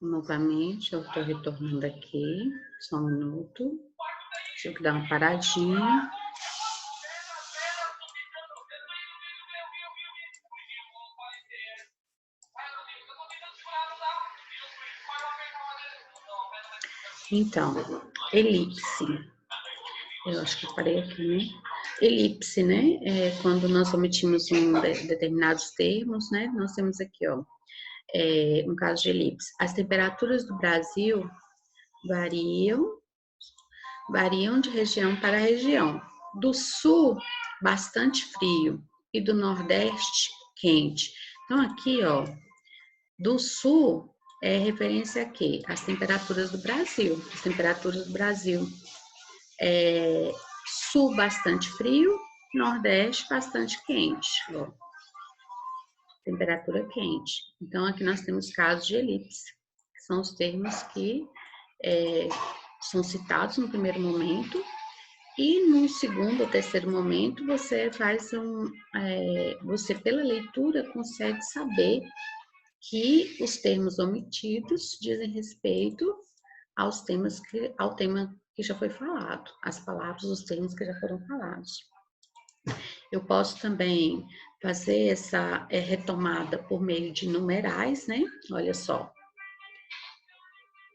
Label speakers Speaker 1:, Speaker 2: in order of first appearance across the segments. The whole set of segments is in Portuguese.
Speaker 1: Novamente, eu estou retornando aqui, só um minuto. Tive que dar uma paradinha. Então, elipse. Eu acho que eu parei aqui, né? Elipse, né? É quando nós omitimos determinados termos, né? Nós temos aqui, ó, um caso de elipse. As temperaturas do Brasil variam de região para região. Do sul, bastante frio, e do nordeste, quente. Então, aqui, ó, do sul é referência a quê? As temperaturas do Brasil. As temperaturas do Brasil. Sul, bastante frio, nordeste, bastante quente. Ó, temperatura quente. Então, aqui nós temos casos de elipse, que são os termos que são citados no primeiro momento, e no segundo ou terceiro momento, você faz você pela leitura consegue saber que os termos omitidos dizem respeito ao tema que já foi falado, as palavras, os termos que já foram falados. Eu posso também fazer essa retomada por meio de numerais, né? Olha só.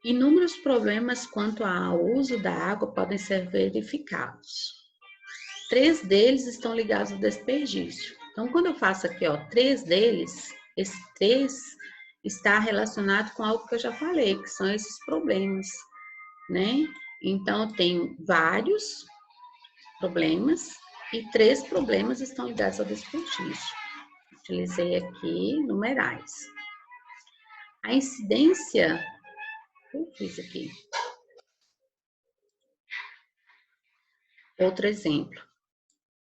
Speaker 1: Inúmeros problemas quanto ao uso da água podem ser verificados. 3 deles estão ligados ao desperdício. Então, quando eu faço aqui, ó, 3 deles, esse 3 está relacionado com algo que eu já falei, que são esses problemas, né? Então, eu tenho vários problemas e 3 problemas estão ligados ao desperdício. Utilizei aqui numerais. A incidência, eu fiz aqui. Outro exemplo,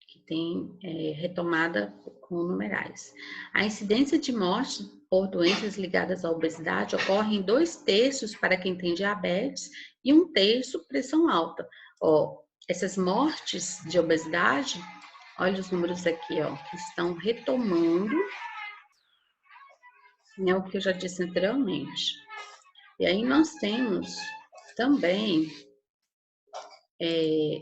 Speaker 1: que tem retomada com numerais. A incidência de morte por doenças ligadas à obesidade ocorre em 2/3 para quem tem diabetes e 1/3 pressão alta. Ó, essas mortes de obesidade, olha os números aqui, ó, que estão retomando, né, o que eu já disse anteriormente. E aí nós temos também,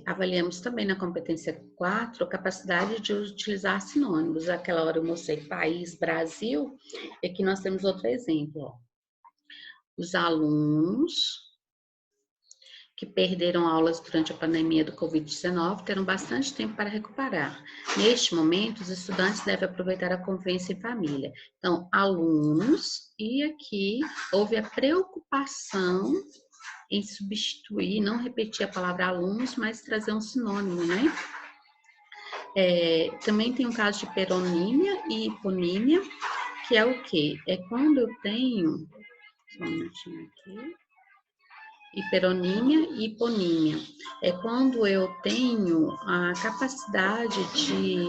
Speaker 1: avaliamos também na competência 4 a capacidade de utilizar sinônimos. Aquela hora eu mostrei país, Brasil, e aqui nós temos outro exemplo, ó. Os alunos que perderam aulas durante a pandemia do Covid-19 terão bastante tempo para recuperar. Neste momento, os estudantes devem aproveitar a convivência em família. Então, alunos, e aqui houve a preocupação em substituir, não repetir a palavra alunos, mas trazer um sinônimo, né? Também tem um caso de hiperonímia e hiponímia, que é o quê? É quando eu tenho, só um minutinho aqui, hiperonímia e hiponímia. É quando eu tenho a capacidade de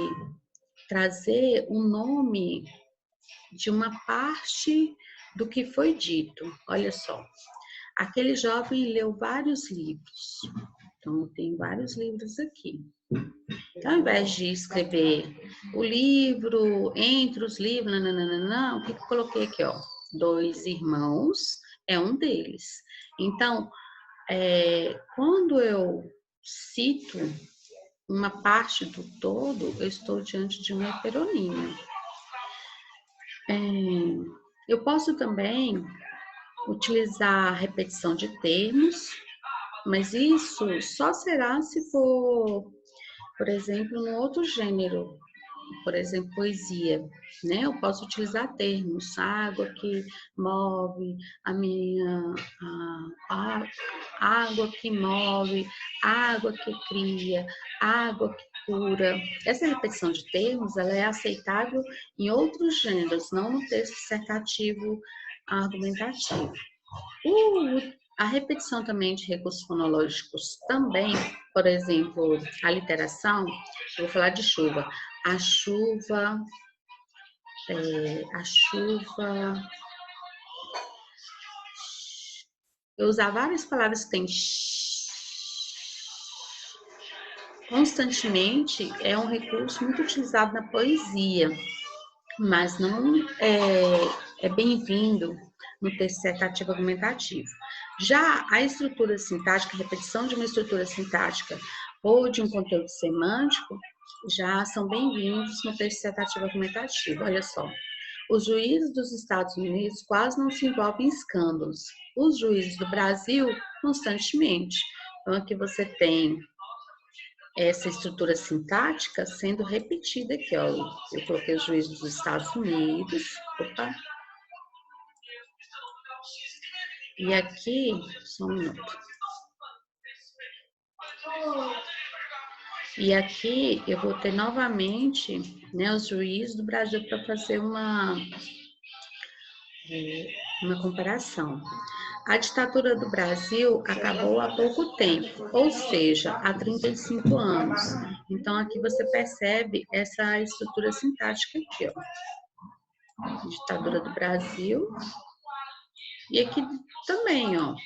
Speaker 1: trazer o nome de uma parte do que foi dito. Olha só, aquele jovem leu vários livros. Então, eu tenho vários livros aqui. Então, ao invés de escrever o livro, entre os livros, o que eu coloquei aqui, ó? 2 irmãos é um deles. Então, quando eu cito uma parte do todo, eu estou diante de uma hiperonímia. Eu posso também utilizar a repetição de termos, mas isso só será se for, por exemplo, num outro gênero, por exemplo, poesia, né? Eu posso utilizar termos, água que move, água que move, água que cria, água que cura. Essa repetição de termos, ela é aceitável em outros gêneros, não no texto dissertativo argumentativo. A repetição também de recursos fonológicos também, por exemplo, a literação, eu vou falar de chuva. A chuva, eu usar várias palavras que tem constantemente, é um recurso muito utilizado na poesia, mas não é bem-vindo no texto dissertativo argumentativo. Já a estrutura sintática, a repetição de uma estrutura sintática ou de um conteúdo semântico, já são bem-vindos no texto dissertativo argumentativo. Olha só, os juízes dos Estados Unidos quase não se envolvem em escândalos. Os juízes do Brasil, constantemente. Então, aqui você tem essa estrutura sintática sendo repetida aqui, ó. Eu coloquei os juízes dos Estados Unidos. Opa. E aqui, só um minuto. E aqui eu vou ter novamente, né, os juízes do Brasil para fazer uma comparação. A ditadura do Brasil acabou há pouco tempo, ou seja, há 35 anos. Então, aqui você percebe essa estrutura sintática aqui, ó. Ditadura do Brasil. E aqui também, ó.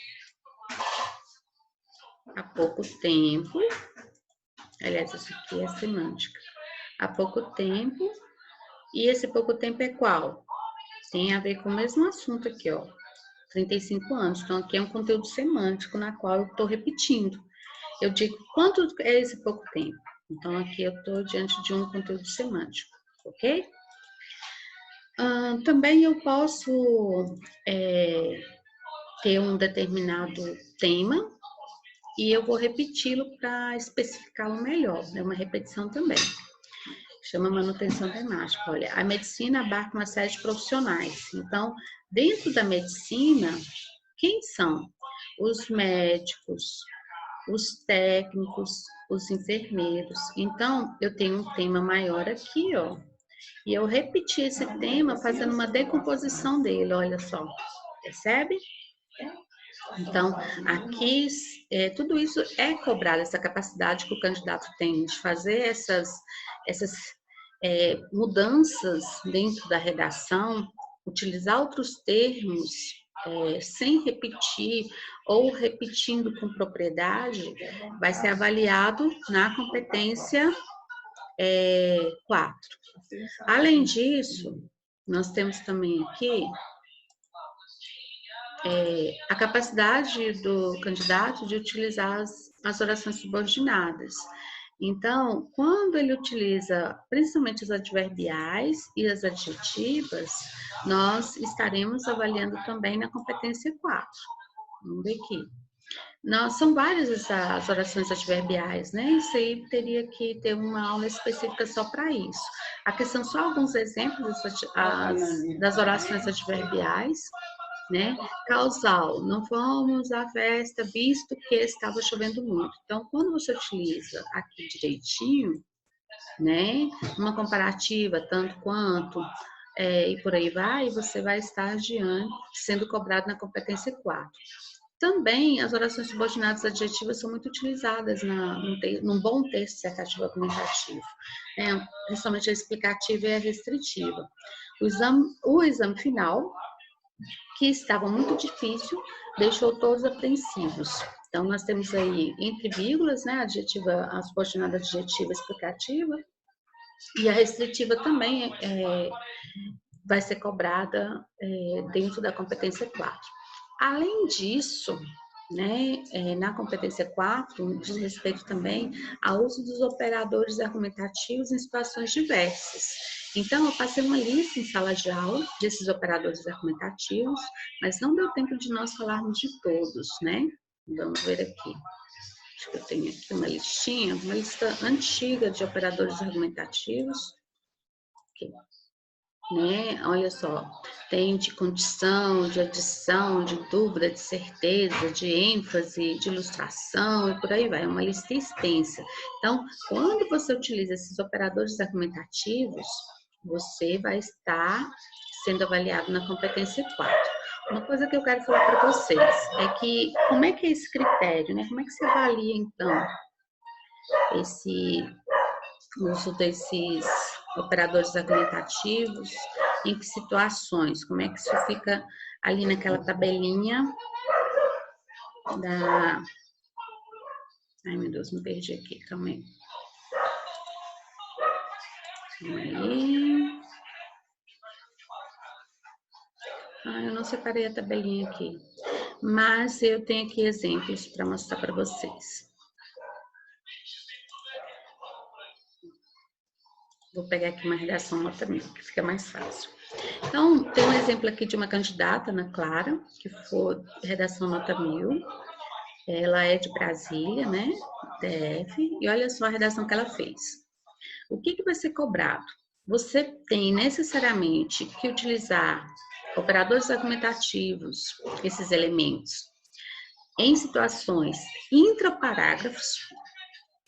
Speaker 1: Há pouco tempo. Aliás, isso aqui é semântica. Há pouco tempo. E esse pouco tempo é qual? Tem a ver com o mesmo assunto aqui, ó. 35 anos. Então, aqui é um conteúdo semântico na qual eu estou repetindo. Eu digo quanto é esse pouco tempo. Então, aqui eu estou diante de um conteúdo semântico, ok? Também eu posso ter um determinado tema e eu vou repeti-lo para especificá-lo melhor. É uma repetição também. Chama manutenção temática. Olha, a medicina abarca uma série de profissionais. Então, dentro da medicina, quem são? Os médicos, os técnicos, os enfermeiros. Então, eu tenho um tema maior aqui, ó. E eu repeti esse tema fazendo uma decomposição dele, olha só. Percebe? Então, aqui, tudo isso é cobrado, essa capacidade que o candidato tem de fazer essas mudanças dentro da redação, utilizar outros termos sem repetir ou repetindo com propriedade, vai ser avaliado na competência 4. Além disso, nós temos também aqui a capacidade do candidato de utilizar as orações subordinadas. Então, quando ele utiliza principalmente os adverbiais e as adjetivas, nós estaremos avaliando também na competência 4. Vamos ver aqui. São várias as orações adverbiais, né? Isso aí teria que ter uma aula específica só para isso. Aqui são só alguns exemplos das orações adverbiais, né? Causal, não fomos à festa visto que estava chovendo muito. Então, quando você utiliza aqui direitinho, né? Uma comparativa, tanto quanto, e por aí vai, você vai estar adiante, sendo cobrado na competência 4. Também as orações subordinadas adjetivas são muito utilizadas num bom texto dissertativo argumentativo, principalmente a explicativa e a restritiva. O exame final, que estava muito difícil, deixou todos apreensivos. Então, nós temos aí, entre vírgulas, né, a subordinada adjetiva explicativa, e a restritiva também vai ser cobrada dentro da competência 4. Além disso, né, na competência 4, diz respeito também ao uso dos operadores argumentativos em situações diversas. Então, eu passei uma lista em sala de aula desses operadores argumentativos, mas não deu tempo de nós falarmos de todos, né? Vamos ver aqui. Acho que eu tenho aqui uma listinha, uma lista antiga de operadores argumentativos. Okay. Né? Olha só, tem de condição, de adição, de dúvida, de certeza, de ênfase, de ilustração e por aí vai, é uma lista extensa. Então, quando você utiliza esses operadores argumentativos, você vai estar sendo avaliado na competência 4. Uma coisa que eu quero falar para vocês é que, como é que é esse critério, né? Como é que se avalia, então, esse uso desses operadores argumentativos, em que situações, como é que isso fica ali naquela tabelinha da... Ai, meu Deus, me perdi aqui, calma aí. Calma aí. Eu não separei a tabelinha aqui, mas eu tenho aqui exemplos para mostrar para vocês. Vou pegar aqui uma redação nota 1000, que fica mais fácil. Então, tem um exemplo aqui de uma candidata, Ana Clara, que foi redação nota 1000. Ela é de Brasília, né? DF. E olha só a redação que ela fez. O que vai ser cobrado? Você tem necessariamente que utilizar operadores argumentativos, esses elementos, em situações intraparágrafos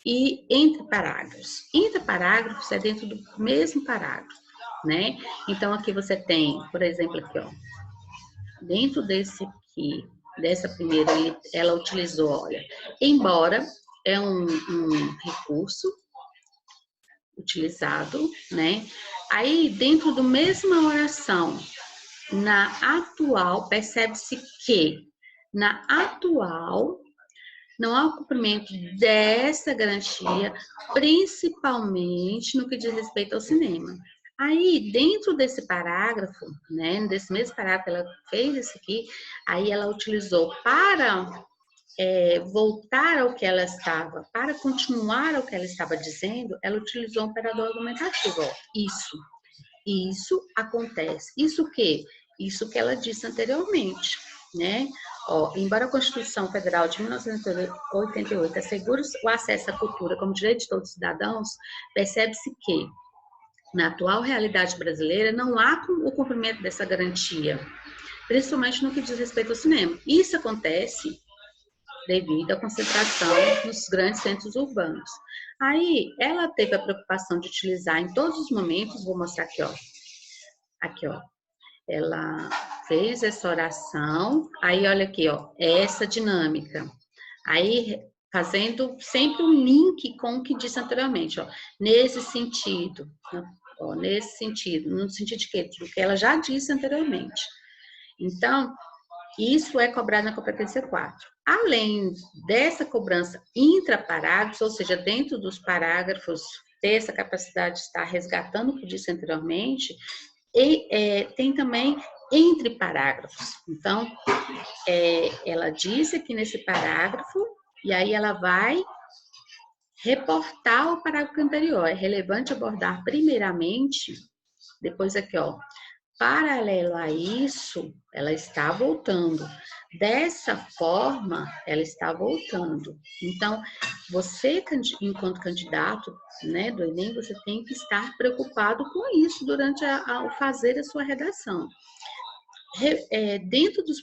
Speaker 1: e entre parágrafos. Intraparágrafos é dentro do mesmo parágrafo, né? Então, aqui você tem, por exemplo, aqui, ó, dentro desse aqui, dessa primeira, ela utilizou, olha, embora é um recurso utilizado, né? Aí, dentro do mesma oração, na atual, percebe-se que na atual não há o cumprimento dessa garantia, principalmente no que diz respeito ao cinema. Aí, dentro desse parágrafo, né, desse mesmo parágrafo, ela fez isso aqui, aí ela utilizou para voltar ao que ela estava, para continuar ao que ela estava dizendo, ela utilizou um operador argumentativo. Ó, isso acontece. Isso o quê? Isso que ela disse anteriormente, né? Ó, embora a Constituição Federal de 1988 assegure o acesso à cultura como direito de todos os cidadãos, percebe-se que, na atual realidade brasileira, não há o cumprimento dessa garantia, principalmente no que diz respeito ao cinema. Isso acontece devido à concentração nos grandes centros urbanos. Aí, ela teve a preocupação de utilizar em todos os momentos, vou mostrar aqui, ó. Aqui, ó. Ela fez essa oração, aí olha aqui, ó, essa dinâmica. Aí, fazendo sempre um link com o que disse anteriormente, ó, nesse sentido, ó, nesse sentido, no sentido de quê? Do que ela já disse anteriormente. Então, isso é cobrado na competência 4. Além dessa cobrança intraparágrafos, ou seja, dentro dos parágrafos, ter essa capacidade de estar resgatando o que disse anteriormente, e tem também entre parágrafos. Então, ela disse aqui nesse parágrafo, e aí ela vai reportar o parágrafo anterior. É relevante abordar primeiramente, depois aqui, ó, paralelo a isso, ela está voltando. Dessa forma, ela está voltando. Então, você, enquanto candidato, né, do Enem, você tem que estar preocupado com isso durante ao fazer a sua redação. Dentro dos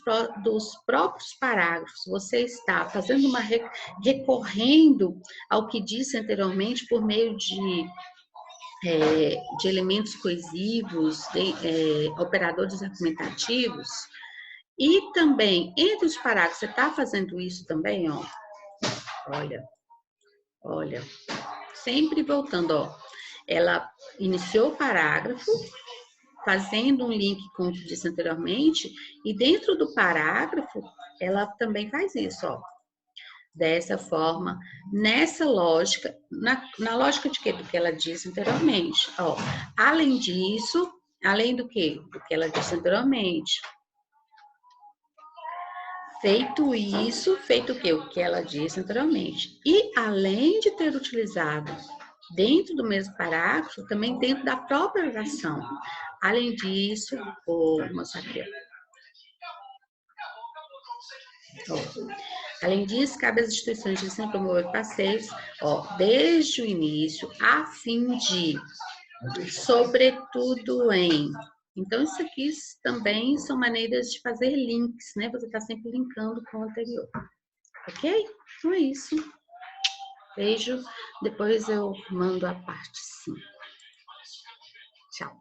Speaker 1: próprios parágrafos, você está fazendo recorrendo ao que disse anteriormente por meio de elementos coesivos, operadores argumentativos, e também, entre os parágrafos, você está fazendo isso também, ó. Olha, sempre voltando, ó. Ela iniciou o parágrafo, fazendo um link com o que disse anteriormente, e dentro do parágrafo, ela também faz isso, ó. Dessa forma, nessa lógica, na lógica de quê? Do que ela disse anteriormente. Ó, além disso, além do quê? Do que ela disse anteriormente. Feito isso, feito o quê? O que ela disse anteriormente. E além de ter utilizado dentro do mesmo parágrafo, também dentro da própria oração. Além disso, vou mostrar aqui, ó. Além disso, cabe às instituições de ensino promover passeios, ó, desde o início, a fim de, sobretudo em. Então, isso aqui também são maneiras de fazer links, né? Você está sempre linkando com o anterior. Ok? Então é isso. Beijo. Depois eu mando a parte 5. Tchau.